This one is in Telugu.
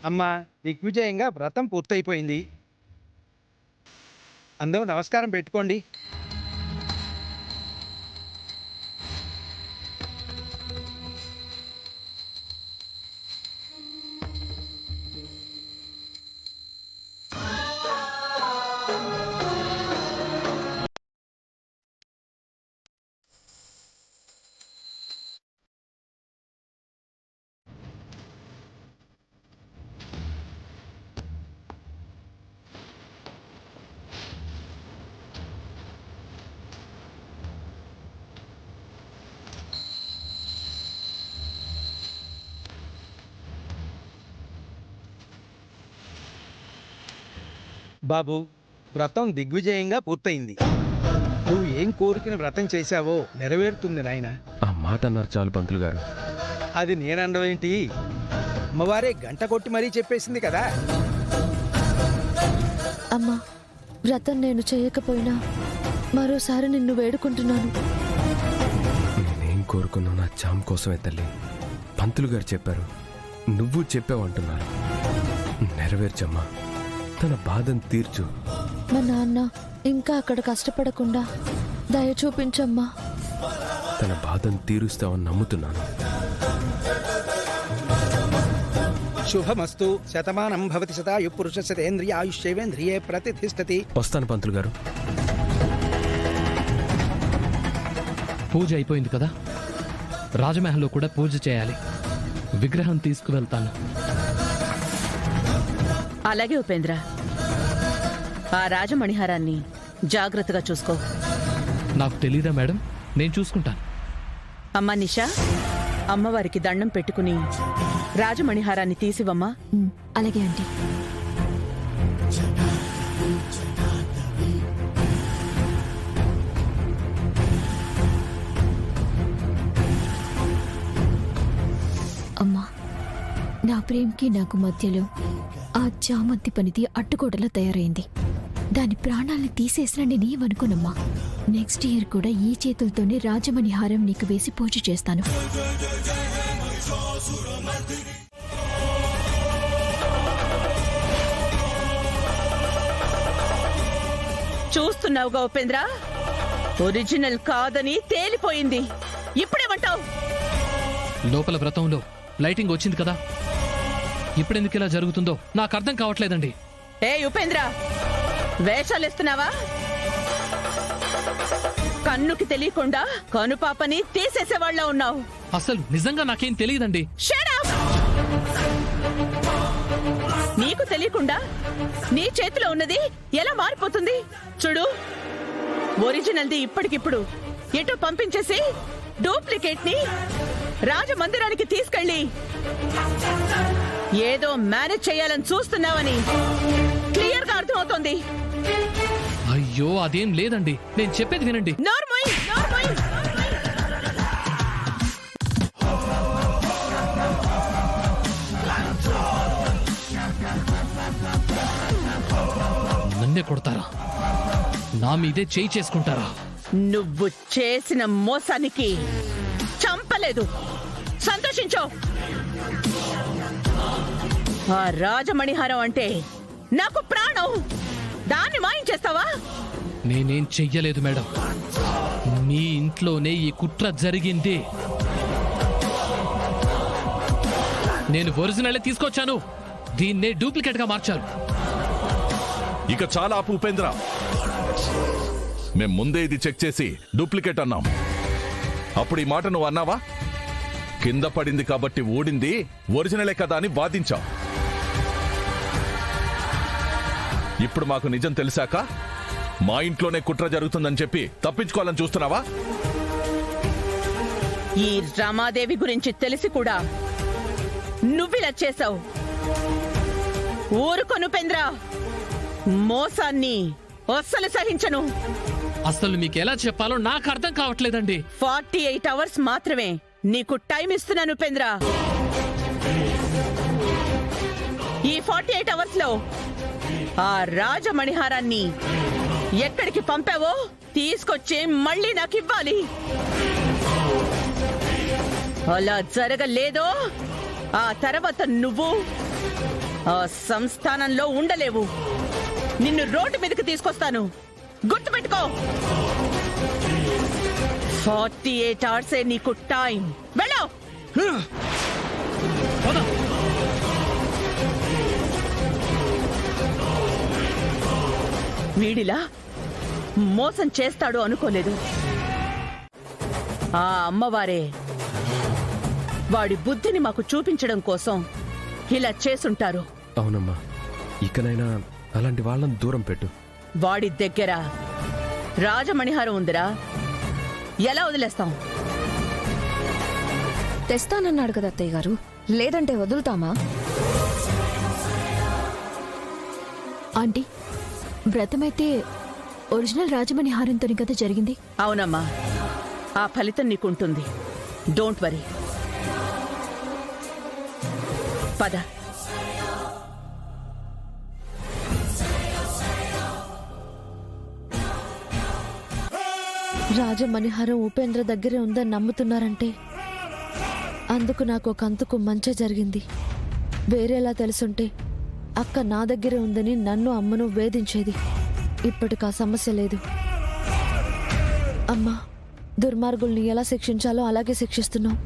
అమ్మా దిగ్విజయంగా వ్రతం పూర్తయిపోయింది. అందరూ నమస్కారం పెట్టుకోండి. బాబు, వ్రతం దిగ్విజయంగా పూర్తయింది. నువ్వు ఏం కోరుకుని వ్రతం చేశావో నెరవేరుతుంది నాయన. ఆ మాట అన్నారు చాలు పంతులు గారు. అది నేనండవేంటి, అమ్మవారే గంట కొట్టి మరీ చెప్పేసింది కదా. అమ్మా, వ్రతం నేను చేయకపోయినా మరోసారి నిన్ను వేడుకుంటున్నాను. నేనేం కోరుకున్నా నా చామ్ కోసమే తల్లి. పంతులు గారు చెప్పారు, నువ్వు చెప్పావంటున్నారు. నెరవేర్చమ్మా, తన బాధను తీర్చు. మా నాన్న ఇంకా అక్కడ కష్టపడకుండా దయ చూపించమ్మా. తన బాధను తీరుస్తావని నమ్ముతున్నాను. శుభమస్తు. శతమానం భవతి శతాయు పురుష శతేంద్రియ ఆయుష్యేంద్రియే ప్రతిష్ఠతి. వస్తాను పంతులు గారు. పూజ అయిపోయింది కదా, రాజమహల్లో కూడా పూజ చేయాలి. విగ్రహం తీసుకువెళ్తాను. అలాగే ఉపేంద్ర, ఆ రాజమణిహారాన్ని జాగ్రత్తగా చూసుకో. నాకు తెలీదా మేడం, నేను చూసుకుంటాను. అమ్మా నిషా, అమ్మవారికి దండం పెట్టుకుని రాజమణిహారాన్ని తీసివమ్మా. అలాగే ఆంటీ. అమ్మా, నా ప్రేమకి నాకు మధ్యలో ఆ చామంతి పనిది అడ్డుగోడలా తయారైంది. దాని ప్రాణాలను తీసేసిన నేనేమనుకోనమ్మా. నెక్స్ట్ ఇయర్ కూడా ఈ చేతులతోనే రాజమణి హారం నీకు వేసి పూజ చేస్తాను. చూస్తున్నావుగా ఉపేంద్ర, ఒరిజినల్ కాదని తేలిపోయింది. ఇప్పుడేమంటావు? లోపల వ్రతంలో లైటింగ్ వచ్చింది కదా, ఇప్పుడెందుకు ఇలా జరుగుతుందో నాకు అర్థం కావట్లేదండి. ఏ ఉపేంద్ర, వేషాలేస్తున్నావా? కన్నుకి తెలియకుండా కనుపాపని తీసేసేవాళ్ళ ఉన్నావు. అసలు నిజంగా నాకేం తెలియదండి. నీకు తెలియకుండా నీ చేతిలో ఉన్నది ఎలా మారిపోతుంది? చూడు, ఒరిజినల్ది ఇప్పటికిప్పుడు ఎటో పంపించేసి డూప్లికేట్ ని రాజమందిరానికి తీసుకెళ్ళి ఏదో మేనేజ్ చేయాలని చూస్తున్నావని క్లియర్ గా అర్థమవుతోంది. అయ్యో, అదేం లేదండి, నేను చెప్పేది వినండి. నోర్మోయ్, నోర్మోయ్. నన్నే కొడతారా? నా మీదే చేయి చేసుకుంటారా? నువ్వు చేసిన మోసానికి చంపలేదు, సంతోషించో. ఆ రాజమణిహారం అంటే నాకు ప్రాణం, దాన్ని మాయించేస్తావా? నేనేం చెయ్యలేదు మేడం, మీ ఇంట్లోనే ఈ కుట్ర జరిగింది. నేను ఒరిజినల్ తీసుకొచ్చాను, దీన్నే డూప్లికేట్ గా మార్చారు. ఇక చాలా ఆపు ఉపేంద్ర. మేం ముందే ఇది చెక్ చేసి డూప్లికేట్ అన్నాం. అప్పుడు ఈ మాట నువ్వు అన్నావా? కింద పడింది కాబట్టి ఓడింది ఒరిజినలే కదా అని వాదించావు. ఇప్పుడు మాకు నిజం తెలిసాక మా ఇంట్లోనే కుట్ర జరుగుతుందని చెప్పి తప్పించుకోవాలని చూస్తున్నావా? ఈ రమాదేవి గురించి తెలిసి కూడా నువ్విలా చేశావు. ఊరుకొను ఉపేంద్ర, మోసాన్ని అస్సలు సహించను. అసలు మీకు ఎలా చెప్పాలో నాకు అర్థం కావట్లేదండి. 48 అవర్స్ మాత్రమే నీకు టైం ఇస్తున్నాను ఉపేంద్ర. ఈ 48 అవర్స్ లో ఆ రాజమణిహారాన్ని ఎక్కడికి పంపావో తీసుకొచ్చి మళ్ళీ నాకు ఇవ్వాలి. అలా జరగలేదో ఆ తర్వాత నువ్వు ఆ సంస్థానంలో ఉండలేవు. నిన్ను రోడ్డు మీదకి తీసుకొస్తాను, గుర్తుపెట్టుకో. 48 అవర్సే నీకు టైం. వెళ్ళు. పద. వీడిలా మోసం చేస్తాడు అనుకోలేదు. ఆ అమ్మవారే వాడి బుద్ధిని మాకు చూపించడం కోసం ఇలా చేసుంటారు. అవునమ్మా, ఇకనైనా అలాంటి వాళ్ళని దూరం పెట్టు. వాడి దగ్గర రాజమణిహారం ఉందిరా, ఎలా వదిలేస్తాం? తెస్తానన్నాడు కదా అత్తయ్య గారు, లేదంటే వదులుతామా? ఆంటీ, వ్రతమైతే ఒరిజినల్ రాజమణి హారంతోని కదా జరిగింది. అవునమ్మా, ఆ ఫలితం నీకుంటుంది. Don't worry. పద. రాజమణిహారం ఉపేంద్ర దగ్గరే ఉందని నమ్ముతున్నారంటే అందుకు నాకు ఒక అంతుకు మంచి జరిగింది. వేరేలా తెలుసుంటే అక్క నా దగ్గరే ఉందని నన్ను అమ్మను వేధించేది. ఇప్పటికి ఆ సమస్య లేదు. అమ్మా, దుర్మార్గుల్ని ఎలా శిక్షించాలో అలాగే శిక్షిస్తున్నావు.